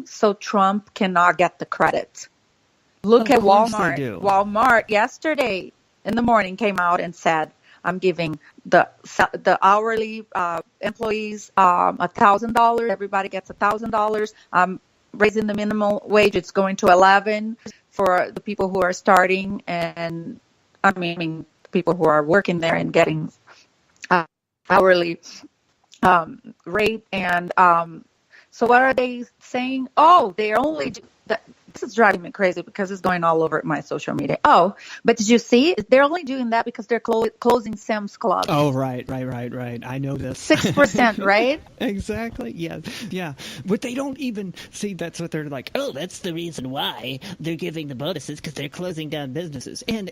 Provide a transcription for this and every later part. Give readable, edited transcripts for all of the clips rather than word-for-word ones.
everything so Trump cannot get the credit. Look Of at course they Walmart. do. Walmart yesterday in the morning came out and said, "I'm giving the hourly employees $1,000. Everybody gets $1,000. I'm raising the minimum wage. It's going to 11 for the people who are starting, and I mean people who are working there and getting hourly rate." And so what are they saying? Oh, they only do that. This is driving me crazy because it's going all over my social media. Oh, but did you see? They're only doing that because they're closing Sam's Club. Oh, right. I know this. 6%, right? Exactly. Yeah. But they don't even see. That's what they're like. Oh, that's the reason why they're giving the bonuses, because they're closing down businesses. And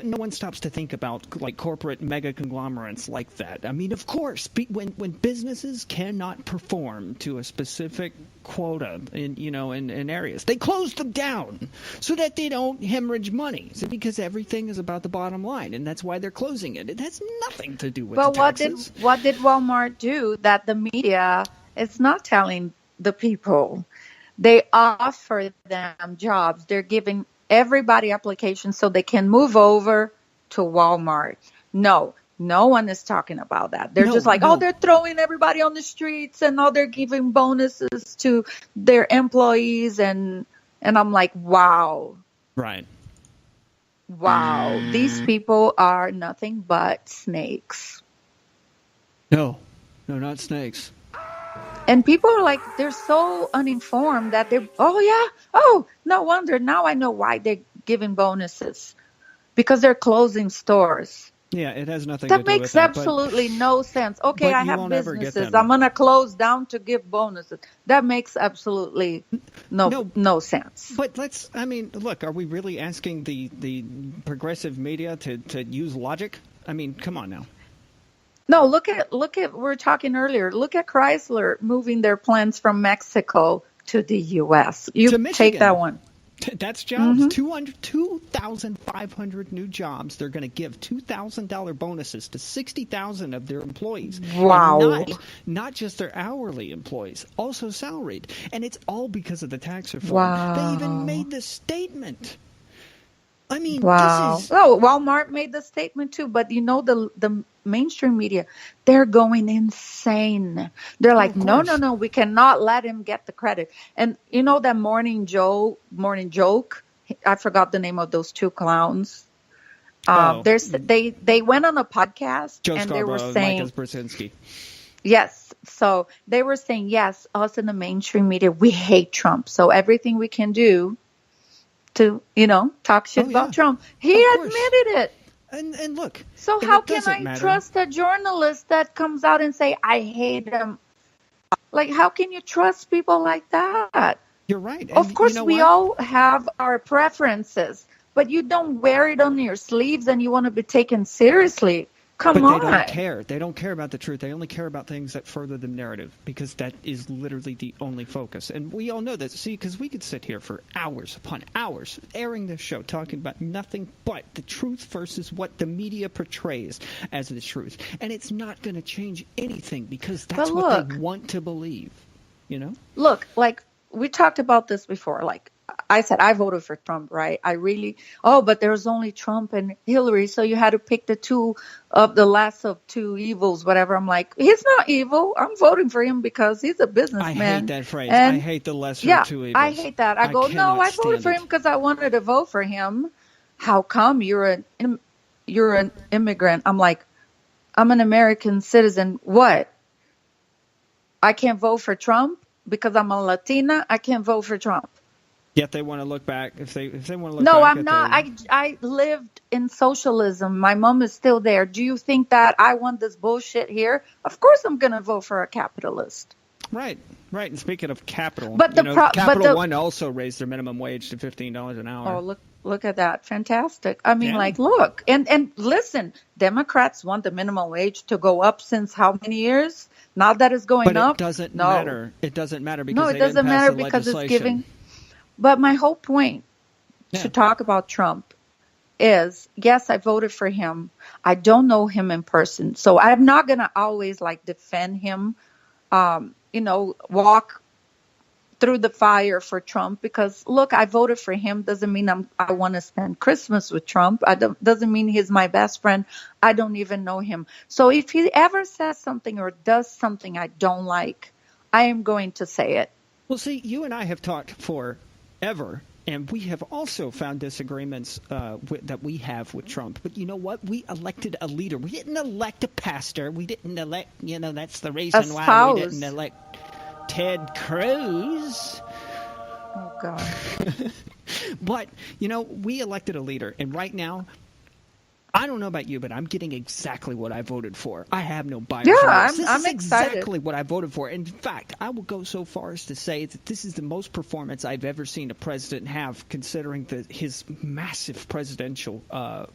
no one stops to think about like corporate mega conglomerates like that. I mean, of course, when businesses cannot perform to a specific quota in areas, they close them down so that they don't hemorrhage money. So because everything is about the bottom line, and that's why they're closing it. It has nothing to do with But taxes. what did Walmart do that the media is not telling the people? They offer them jobs. They're giving everybody applications so they can move over to Walmart. No one is talking about that. They're just like, No. oh, they're throwing everybody on the streets, and they're giving bonuses to their employees, and I'm like, wow. Right. Wow, these people are nothing but snakes. No, not snakes. And people are like, they're so uninformed that oh, no wonder. Now I know why they're giving bonuses. Because they're closing stores. Yeah, it has nothing to That do with makes that. absolutely no sense. Okay, but I you have won't ever get businesses. them. I'm going to close down to give bonuses. That makes absolutely no sense. But look, are we really asking the progressive media to use logic? I mean, come on now. No, look at we were talking earlier. Look at Chrysler moving their plants from Mexico to the U.S. You To Michigan. take that one. That's jobs. 2,500 new jobs. They're going to give $2,000 bonuses to 60,000 of their employees. Wow. And not just their hourly employees, also salaried. And it's all because of the tax reform. Wow. They even made this statement. I mean, Wow. this is... Oh, Walmart made the statement too, but the mainstream media, they're going insane. They're like, no, we cannot let him get the credit. And you know that morning joke, I forgot the name of those two clowns. They went on a podcast Joe and Scarborough, they were saying, Micah Brzezinski. yes. So they were saying, yes, us in the mainstream media, we hate Trump. So everything we can do to, talk shit about Trump. He admitted it. And look. So how can I trust a journalist that comes out and say, I hate him? Like, how can you trust people like that? You're right. Of course, we all have our preferences, but you don't wear it on your sleeves and you want to be taken seriously. Come on. But they don't care. They don't care about the truth. They only care about things that further the narrative, because that is literally the only focus. And we all know that. See, because we could sit here for hours upon hours airing this show, talking about nothing but the truth versus what the media portrays as the truth. And it's not going to change anything, because that's what they want to believe, Look, like we talked about this before, like I said, I voted for Trump, right? But there's only Trump and Hillary, so you had to pick the last of two evils, whatever. I'm like, he's not evil. I'm voting for him because he's a businessman. I hate that phrase. I hate the lesser of two evils. I hate that. I voted for him because I wanted to vote for him. How come you're an immigrant? I'm like, I'm an American citizen. What? I can't vote for Trump because I'm a Latina? I can't vote for Trump. Yet they want to look back. If they want to look back. No, I'm not. I lived in socialism. My mom is still there. Do you think that I want this bullshit here? Of course I'm going to vote for a capitalist. Right. And speaking of capital, Capital One also raised their minimum wage to $15 an hour. Oh, look at that. Fantastic. I mean, look. And listen, Democrats want the minimum wage to go up since how many years? Now that it's going up. But it doesn't matter. It doesn't matter because it doesn't matter because it's giving. But my whole point to talk about Trump is, yes, I voted for him. I don't know him in person. So I'm not going to always defend him, walk through the fire for Trump because look, I voted for him. Doesn't mean I want to spend Christmas with Trump. Doesn't mean he's my best friend. I don't even know him. So if he ever says something or does something I don't like, I am going to say it. Well, see, you and I have talked forever, and we have also found disagreements that we have with Trump. But you know what? We elected a leader. We didn't elect a pastor. We didn't elect, that's the reason why we didn't elect Ted Cruz. Oh, God. But, we elected a leader. And right now, I don't know about you, but I'm getting exactly what I voted for. I have no bias. Yeah, I'm excited. Exactly what I voted for. In fact, I will go so far as to say that this is the most performance I've ever seen a president have, considering his massive presidential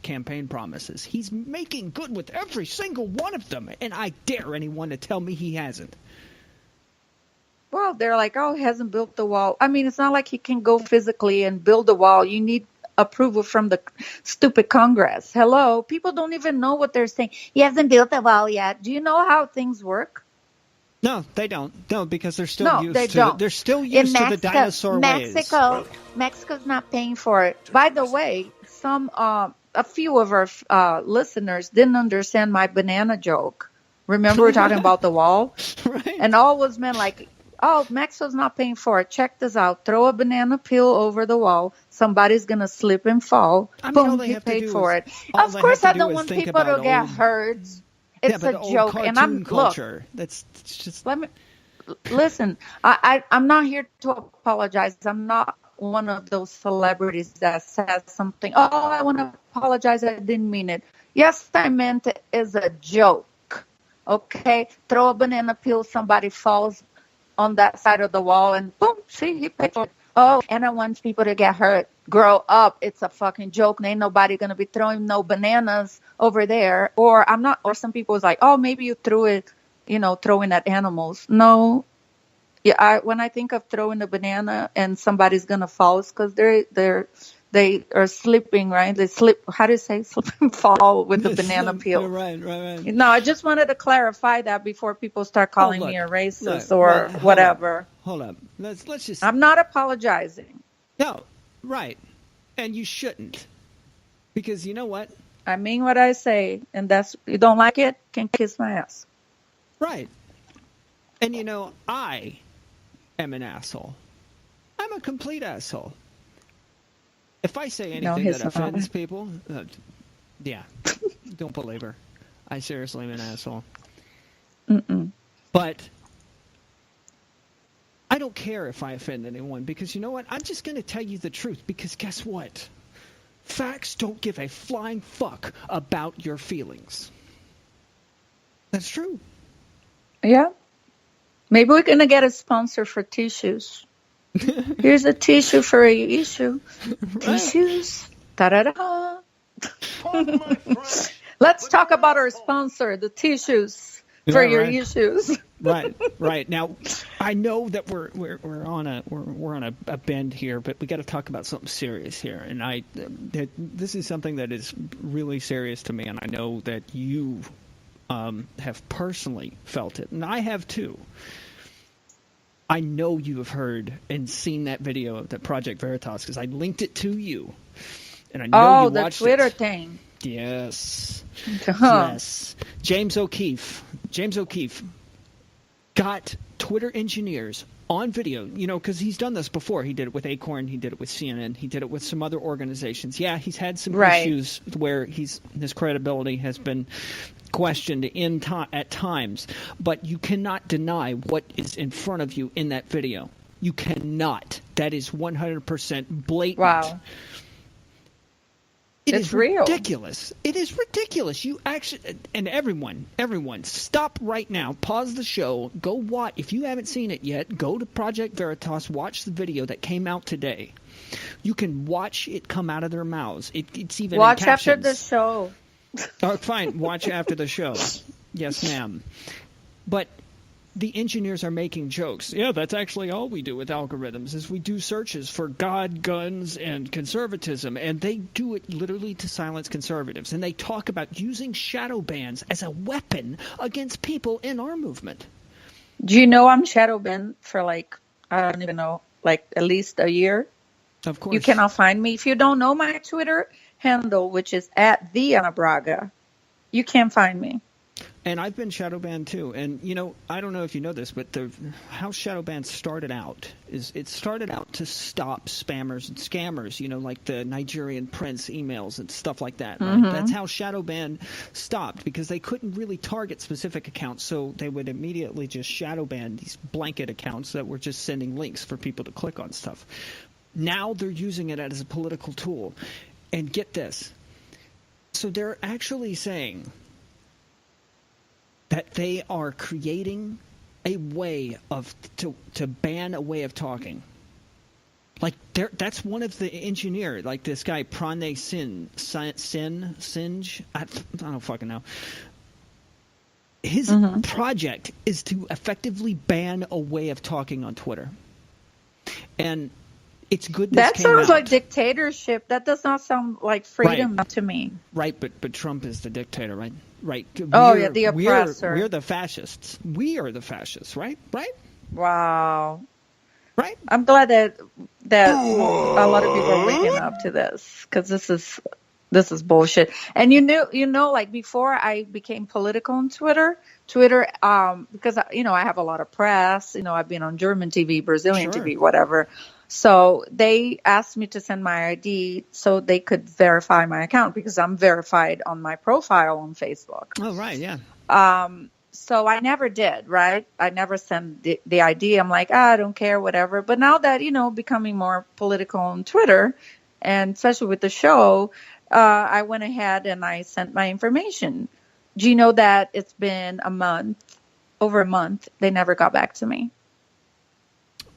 campaign promises. He's making good with every single one of them, and I dare anyone to tell me he hasn't. Well, they're like, oh, he hasn't built the wall. I mean, it's not like he can go physically and build a wall. You need approval from the stupid Congress. Hello, people don't even know what they're saying. He hasn't built the wall yet. Do you know how things work? No, they don't. No, because they're still used to the dinosaur ways. Mexico's not paying for it. By the way, a few of our listeners didn't understand my banana joke. Remember we're talking about the wall? Right. And all was meant like, oh, Mexico's not paying for it. Check this out. Throw a banana peel over the wall. Somebody's going to slip and fall. Boom, he paid for it. Of course, I don't want people to get hurt. It's a joke. And that's just... Listen, I'm not here to apologize. I'm not one of those celebrities that says something. Oh, I want to apologize. I didn't mean it. Yes, I meant it is a joke. Okay? Throw a banana peel. Somebody falls on that side of the wall and boom, see, he paid for it. Oh, and I want people to get hurt. Grow up. It's a fucking joke. Ain't nobody going to be throwing no bananas over there. Or some people was like, oh, maybe you threw it, throwing at animals. No. Yeah, when I think of throwing a banana and somebody's going to fall, it's because they are slipping, right? They slip. How do you say slip and fall with the banana peel? Right. No, I just wanted to clarify that before people start calling me a racist or whatever. Hold up. Let's just. I'm not apologizing. No, right, and you shouldn't, because you know what? I mean what I say, and you don't like it, can kiss my ass. Right, and I am an asshole. I'm a complete asshole. If I say anything that offends people, yeah, don't believe her. I seriously am an asshole. Mm-mm. But I don't care if I offend anyone, because you know what? I'm just going to tell you the truth, because guess what? Facts don't give a flying fuck about your feelings. That's true. Yeah. Maybe we're going to get a sponsor for tissues. Here's a tissue for your issue. Right. Tissues. Ta-da-da. Let's talk about our sponsor, the tissues for your issues. Right. Now, I know that we're on a bend here, but we got to talk about something serious here. And this is something that is really serious to me, and I know that you have personally felt it, and I have too. I know you have heard and seen that video of that Project Veritas, because I linked it to you, and I know you watched it. Oh, the Twitter thing. Yes. Yes. James O'Keefe got Twitter engineers on video, because he's done this before. He did it with Acorn. He did it with CNN. He did it with some other organizations. Yeah, he's had some issues where his credibility has been questioned at times, but you cannot deny what is in front of you in that video. You cannot. That is 100% blatant. Wow. It's real. Ridiculous. It is ridiculous. You actually, and everyone, stop right now. Pause the show. Go watch. If you haven't seen it yet, go to Project Veritas. Watch the video that came out today. You can watch it come out of their mouths. It's even watch in captions. After the show. Oh, fine. Watch after the show. Yes, ma'am. But the engineers are making jokes. Yeah, that's actually all we do with algorithms is we do searches for God, guns, and conservatism. And they do it literally to silence conservatives. And they talk about using shadow bans as a weapon against people in our movement. Do you know I'm shadow banned for I don't even know, like at least a year. Of You course. cannot find me. If you don't know my Twitter handle, which is at the Ana Braga, you can't find me. And I've been shadow banned too. And I don't know if you know this, but how shadow ban started out is it started out to stop spammers and scammers. Like the Nigerian prince emails and stuff like that. Right? That's how shadow ban stopped, because they couldn't really target specific accounts, so they would immediately just shadow ban these blanket accounts that were just sending links for people to click on stuff. Now they're using it as a political tool. And get this. So they're actually saying that they are creating a way to ban a way of talking. Like that's one of the engineer, like this guy Pranay Sinj. I don't fucking know. His project is to effectively ban a way of talking on Twitter, and it's good that sounds like dictatorship. That does not sound like freedom to me. Right, but Trump is the dictator, right? Right. The oppressor. We're the fascists. We are the fascists, right? Right? Wow. Right? I'm glad that a lot of people are waking up to this, because this is bullshit. And like before I became political on Twitter, because I have a lot of press. I've been on German TV, Brazilian TV, whatever. So they asked me to send my ID so they could verify my account, because I'm verified on my profile on Facebook. Oh, right, yeah. So I never did, right? I never sent the ID. I'm like, I don't care, whatever. But now that, becoming more political on Twitter, and especially with the show, I went ahead and I sent my information. Do you know that it's been over a month, they never got back to me?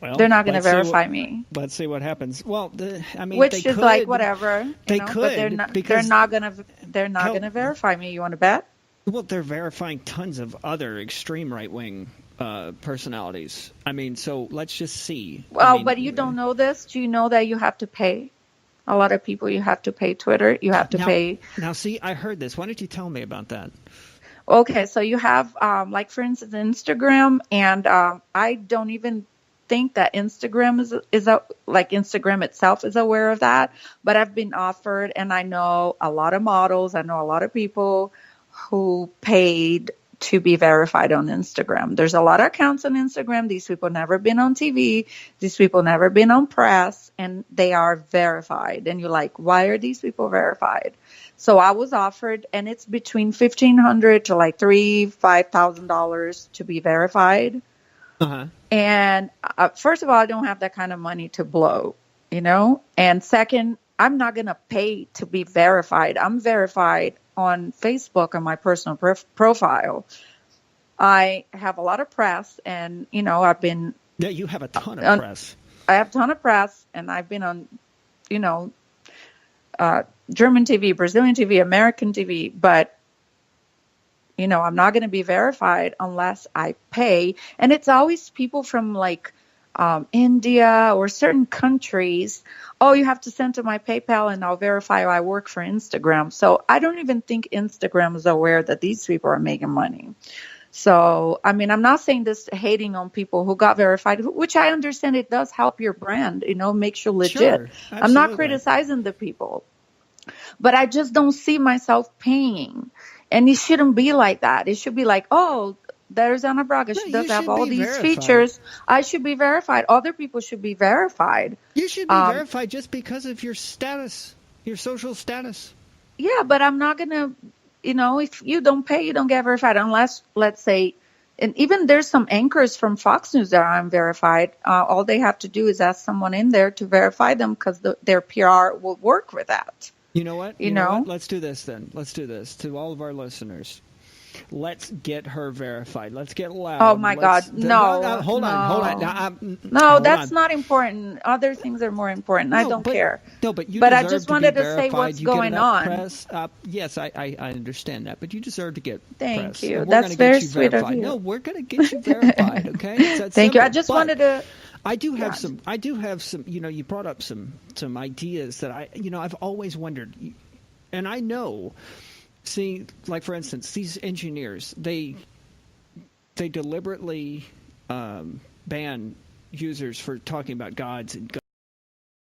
Well, they're not going to verify me. Let's see what happens. Well, which is like whatever. They could, but they're not going to verify me. You want to bet? Well, they're verifying tons of other extreme right-wing personalities. So let's just see. Well, but you don't know this. Do you know that you have to pay? A lot of people, you have to pay Twitter. You have to pay. Now, see, I heard this. Why don't you tell me about that? Okay, so you have, like, for instance, Instagram, and I don't even think that Instagram Instagram itself is aware of that, but I've been offered, and I know a lot of models, I know a lot of people who paid to be verified on Instagram. There's a lot of accounts on Instagram. These people never been on TV. These people never been on press, and they are verified. And you're like, why are these people verified? So I was offered, and it's between $1,500 to like $5,000 to be verified. Uh-huh. And first of all, I don't have that kind of money to blow, And second, I'm not going to pay to be verified. I'm verified on Facebook on my personal profile. I have a lot of press, and, I've been... Yeah, you have a ton of press. I have a ton of press, and I've been on, German TV, Brazilian TV, American TV, but... I'm not going to be verified unless I pay. And it's always people from like India or certain countries. Oh, you have to send to my PayPal and I'll verify I work for Instagram. So I don't even think Instagram is aware that these people are making money. So, I'm not saying this hating on people who got verified, which I understand it does help your brand, makes you legit. Sure, I'm not criticizing the people, but I just don't see myself paying. And it shouldn't be like that. It should be like, oh, there's Ana Braga. She does have all these features. I should be verified. Other people should be verified. You should be verified just because of your status, your social status. Yeah, but I'm not going to, if you don't pay, you don't get verified unless, let's say, and even there's some anchors from Fox News that I'm verified. All they have to do is ask someone in there to verify them, because their PR will work with that. You know what? You know what? Let's do this then. Let's do this to all of our listeners. Let's get her verified. Let's get loud. Oh my God! No, hold on. No, that's not important. Other things are more important. I don't care. No, but you. But I just wanted to say what's going on. Press. Yes, I understand that, but you deserve to get. Thank you. That's very sweet of you. No, we're going to get you verified. Okay. Thank you. I just wanted to. I do have some. You brought up some ideas that I've always wondered, and I know. See, like for instance, these engineers, they deliberately ban users for talking about gods and